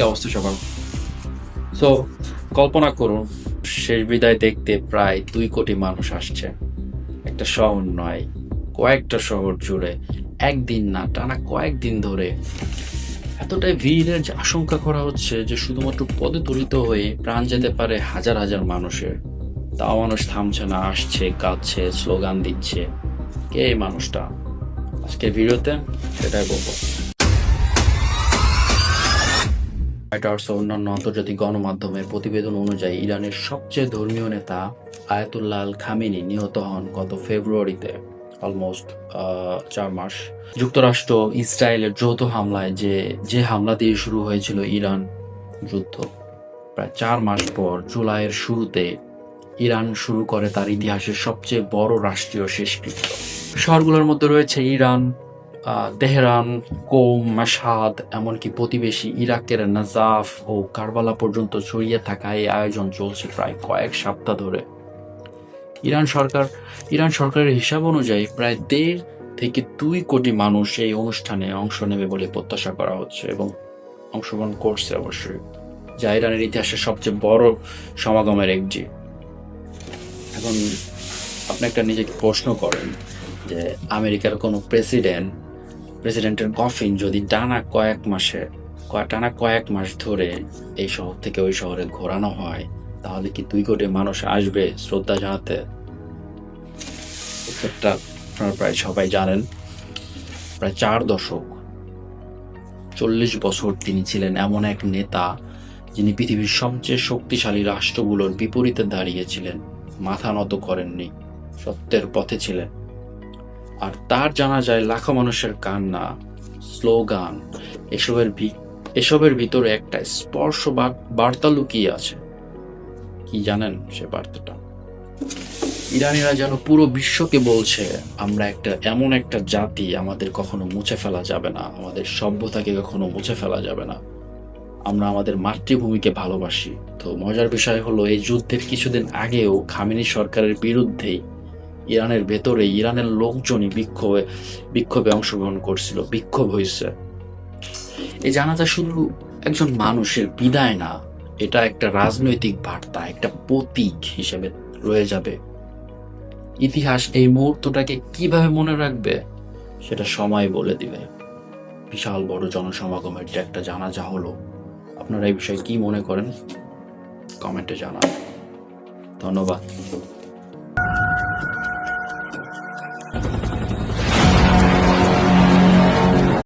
অবস্থা সবার। সো কল্পনা করুন, শেষ বিদায় দেখতে প্রায় 2 কোটি মানুষ আসছে। একটা শহর নয়, কয়েকটা শহর জুড়ে, একদিন না টানা কয়েকদিন ধরে। এতটাই ভিড়ের যে আশঙ্কা করা হচ্ছে যে শুধুমাত্র পদে দলিত হয়ে প্রাণ যেতে পারে হাজার হাজার মানুষের। তাও মানুষ থামছে না, আসছে, কাঁদছে, স্লোগান দিচ্ছে। কে এই মানুষটা? আজকের ভিডিওতে সেটাই বলবো। রয়টার্স ও অন্যান্য আন্তর্জাতিক গণমাধ্যমের প্রতিবেদন অনুযায়ী ইরানের সবচেয়ে ধর্মীয় নেতা আয়াতুল্লাহ আল খামেনি নিহত হন গত ফেব্রুয়ারিতে, অলমোস্ট 4 মাস। যুক্তরাষ্ট্র ইসরায়েলের যৌথ হামলায় যে হামলা দিয়ে শুরু হয়েছিল ইরান যুদ্ধ, প্রায় 4 মাস পর জুলাইয়ের শুরুতে ইরান শুরু করে তার ইতিহাসের সবচেয়ে বড় রাষ্ট্রীয় শেষকৃত্য। শহরগুলোর মধ্যে রয়েছে ইরান, তেহরান, কোম, মাশহাদ, এমনকি প্রতিবেশী ইরাকের নাজাফ ও কারবালা পর্যন্ত ছড়িয়ে থাকা এই আয়োজন চলছে প্রায় কয়েক সপ্তাহ ধরে। ইরান সরকারের হিসাব অনুযায়ী প্রায় 1.5 থেকে 2 কোটি মানুষ এই অনুষ্ঠানে অংশ নেবে বলে প্রত্যাশা করা হচ্ছে এবং অংশগ্রহণ করছে অবশ্যই, যা ইরানের ইতিহাসের সবচেয়ে বড় সমাগমের একটি। এখন আপনি একটা নিজেকে প্রশ্ন করেন যে আমেরিকার কোনো প্রেসিডেন্টের কফিন যদি টানা কয়েক মাস ধরে এই শহর থেকে ওই শহরে ঘোরানো হয়, তাহলে কি 2 কোটি মানুষ আসবে শ্রদ্ধা জানাতে? উত্তরটা আপনারা প্রায় সবাই জানেন। প্রায় 4 দশক, 40 বছর তিনি ছিলেন এমন এক নেতা যিনি পৃথিবীর সবচেয়ে শক্তিশালী রাষ্ট্রগুলোর বিপরীতে দাঁড়িয়েছিলেন, মাথা নত করেননি, সত্যের পথে ছিলেন। আর তার জানাজায় লাখো মানুষের কান্না, স্লোগান, এসবের ভিতরে একটা স্পর্শ বার্তা লুকিয়ে আছে। কি জানেন সে বার্তাটা? ইরানিরা যেন পুরো বিশ্বকে বলছে, আমরা এমন একটা জাতি, আমাদের কখনো মুছে ফেলা যাবে না, আমাদের সভ্যতাকে কখনো মুছে ফেলা যাবে না, আমরা আমাদের মাতৃভূমিকে ভালোবাসি। তো মজার বিষয় হলো, এই যুদ্ধের কিছুদিন আগেও খামেনি সরকারের বিরুদ্ধেই ইরানের ভেতরে ইরানের লোকজনই বিক্ষোভে অংশগ্রহণ করছিল, বিক্ষোভ হয়েছে। এই জানাজা শুধু একজন মানুষের বিদায় না, এটা একটা রাজনৈতিক বার্তা, একটা প্রতীক হিসেবে রয়ে যাবে। ইতিহাস এই মুহূর্তটাকে কিভাবে মনে রাখবে সেটা সময় বলে দিবে। বিশাল বড় জনসমাগমের যে একটা জানাজা হলো, আপনারা এই বিষয়ে কি মনে করেন কমেন্টে জানান। ধন্যবাদ।